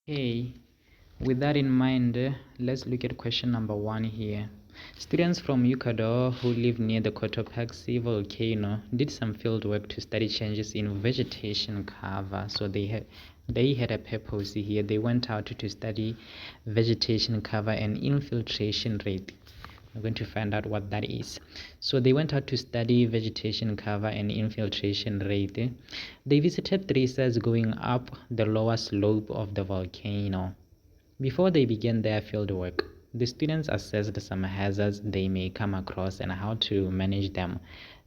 Okay, with that in mind, let's look at question number 1 here. Students from Ecuador who live near the Cotopaxi volcano did some field work to study changes in vegetation cover. So they had a purpose here. They went out to study vegetation cover and infiltration rate. We're going to find out what that is. So they went out to study vegetation cover and infiltration rate. They visited 3 sites going up the lower slope of the volcano. Before they began their field work, the students assessed some hazards they may come across and how to manage them.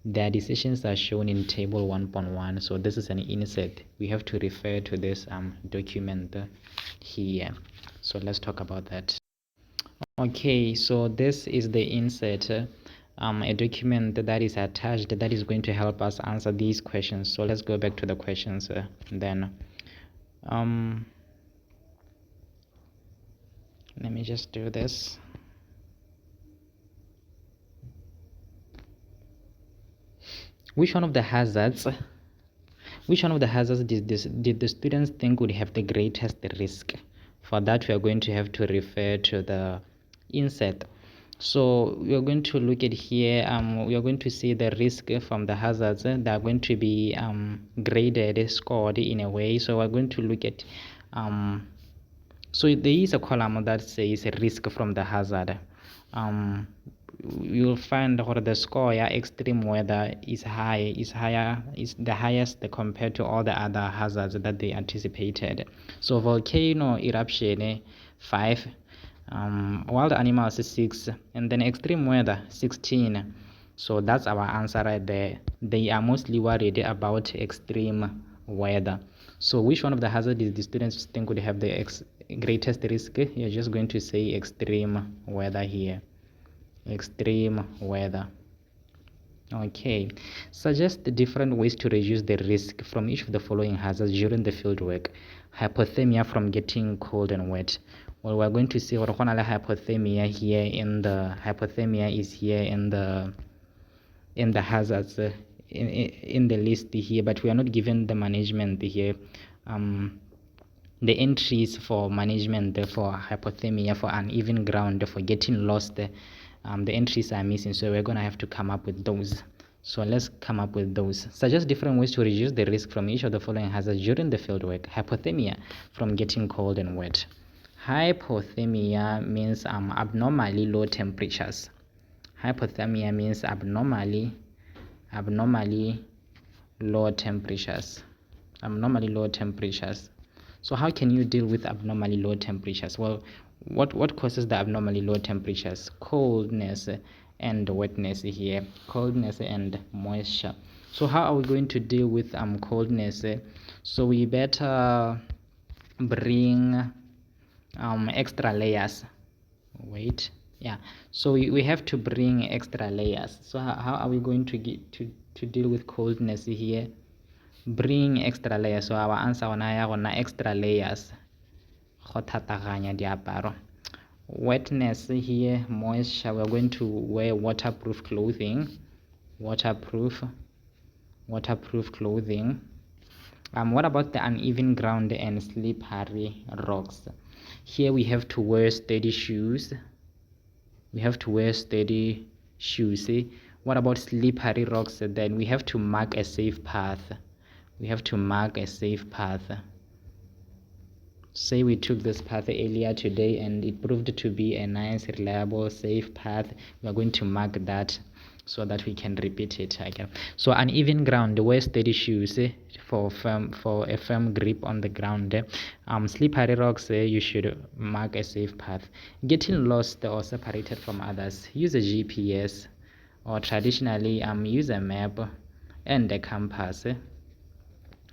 Their decisions are shown in table 1.1. So this is an insert. We have to refer to this document here. So let's talk about that. Okay, so this is the insert, a document that is attached that is going to help us answer these questions. So let's go back to the questions then. Let me just do this. Which one of the hazards did the students think would have the greatest risk? For that, we are going to have to refer to the insert. So we are going to look at here, we are going to see the risk from the hazards that are going to be graded, scored in a way. So we're going to look at, so there is a column that says risk from the hazard. You'll find that the score extreme weather is the highest compared to all the other hazards that they anticipated. So volcano eruption 5, wild animals 6, and then extreme weather 16. So that's our answer right there. They are mostly worried about extreme weather. So which one of the hazards did the students think would have the greatest risk? You're just going to say extreme weather here. Extreme weather. Okay, suggest the different ways to reduce the risk from each of the following hazards during the field work. Hypothermia from getting cold and wet. Well, we're going to see what hypothermia here in the hypothermia is here in the hazards in the list here, but we are not given the management here. The entries for management for hypothermia, for uneven ground, for getting lost, the entries are missing, so we're going to have to come up with those. So let's come up with those. Suggest different ways to reduce the risk from each of the following hazards during the field work. Hypothermia from getting cold and wet. Hypothermia means abnormally low temperatures. Hypothermia means abnormally low temperatures. Abnormally low temperatures. So how can you deal with abnormally low temperatures? Well, what causes the abnormally low temperatures? Coldness and wetness here. Coldness and moisture. So how are we going to deal with coldness? So we better bring extra layers. Wait. Yeah. So we have to bring extra layers. So how are we going to get to deal with coldness here? Bring extra layers. So our answer on extra layers. Wetness here, moisture, we're going to wear waterproof clothing. Waterproof clothing. What about the uneven ground and slippery rocks? Here we have to wear steady shoes. What about slippery rocks? Then we have to mark a safe path. Say we took this path earlier today and it proved to be a nice, reliable, safe path. We are going to mark that so that we can repeat it again. So uneven ground, wear steady shoes for a firm grip on the ground. Slippery rocks, you should mark a safe path. Getting lost or separated from others, use a GPS, or traditionally use a map and a compass.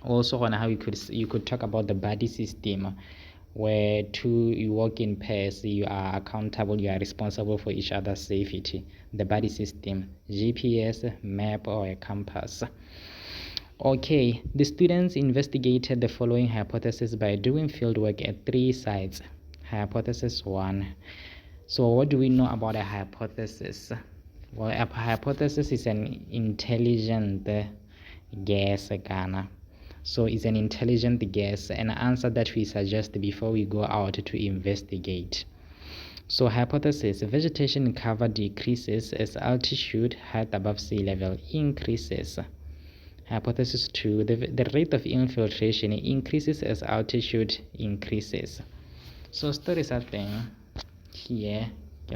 Also on how you could talk about the buddy system, where you work in pairs, you are accountable, you are responsible for each other's safety. The buddy system, GPS, map, or a compass. Okay, the students investigated the following hypothesis by doing fieldwork at 3 sites. Hypothesis 1. So what do we know about a hypothesis? Well, a hypothesis is an intelligent guess, Ghana. So it's an intelligent guess, an answer that we suggest before we go out to investigate. So hypothesis: vegetation cover decreases as altitude height above sea level increases. Hypothesis 2: the rate of infiltration increases as altitude increases. So stories are thing here. We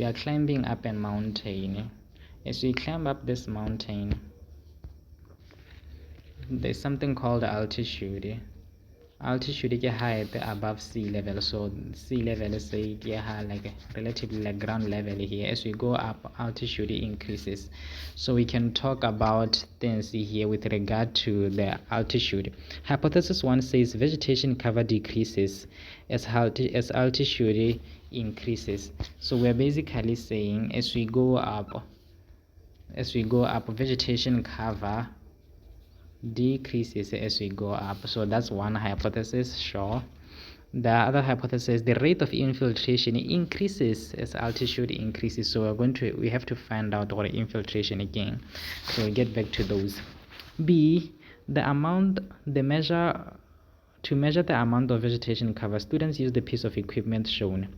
are climbing up a mountain. As we climb up this mountain, there's something called altitude. Altitude is high above sea level, so sea level is say high, like relatively like ground level here. As we go up, altitude increases. So we can talk about things here with regard to the altitude. Hypothesis 1 says vegetation cover decreases as altitude increases. So we're basically saying as we go up, vegetation cover decreases as we go up. So that's one hypothesis. Sure. The other hypothesis, the rate of infiltration increases as altitude increases. So we have to find out what infiltration again. So we'll get back to those. B, to measure the amount of vegetation cover, students use the piece of equipment shown.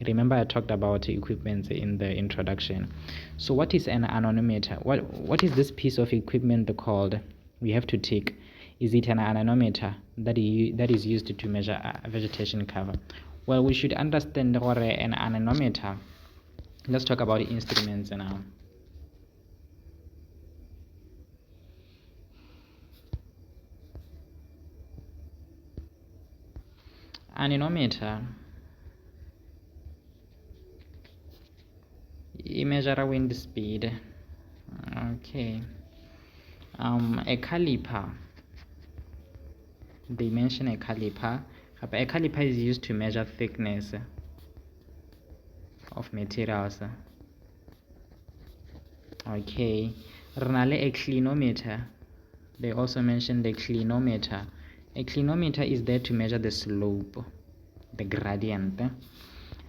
Remember I talked about equipment in the introduction. So what is an anemometer? What is this piece of equipment called? We have to tick. Is it an anemometer that is used to measure vegetation cover? Well, we should understand what an anemometer. Let's talk about instruments now. Anemometer measure wind speed. Okay. A caliper, they mention a caliper. A caliper is used to measure thickness of materials. Okay. Renale a clinometer, they also mention the clinometer. A clinometer is there to measure the slope, the gradient.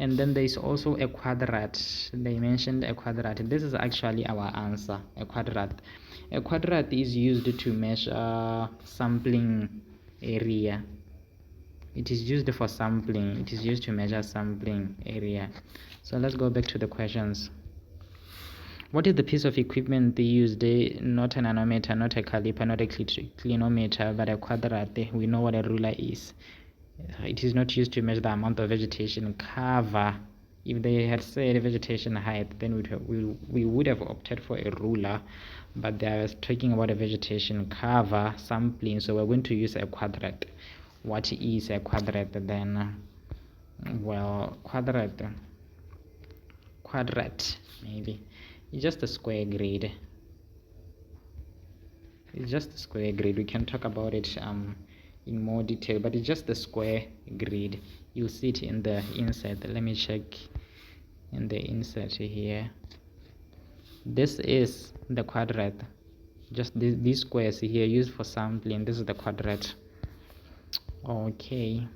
And then there is also a quadrat. They mentioned a quadrat. This is actually our answer, a quadrat. A quadrat is used to measure sampling area. It is used for sampling. It is used to measure sampling area. So let's go back to the questions. What is the piece of equipment they used? Not an anemometer, not a caliper, not a clinometer, but a quadrat. We know what a ruler is. It is not used to measure the amount of vegetation cover. If they had said vegetation height, then we would have opted for a ruler, but they are talking about a vegetation cover sampling, so we're going to use a quadrat. What is a quadrat then? Well, quadrat maybe it's just a square grid. It's just a square grid. We can talk about it in more detail, but it's just the square grid. You'll see it in the insert. Let me check in the insert here. This is the quadrat. Just these squares here used for sampling. This is the quadrat. Okay.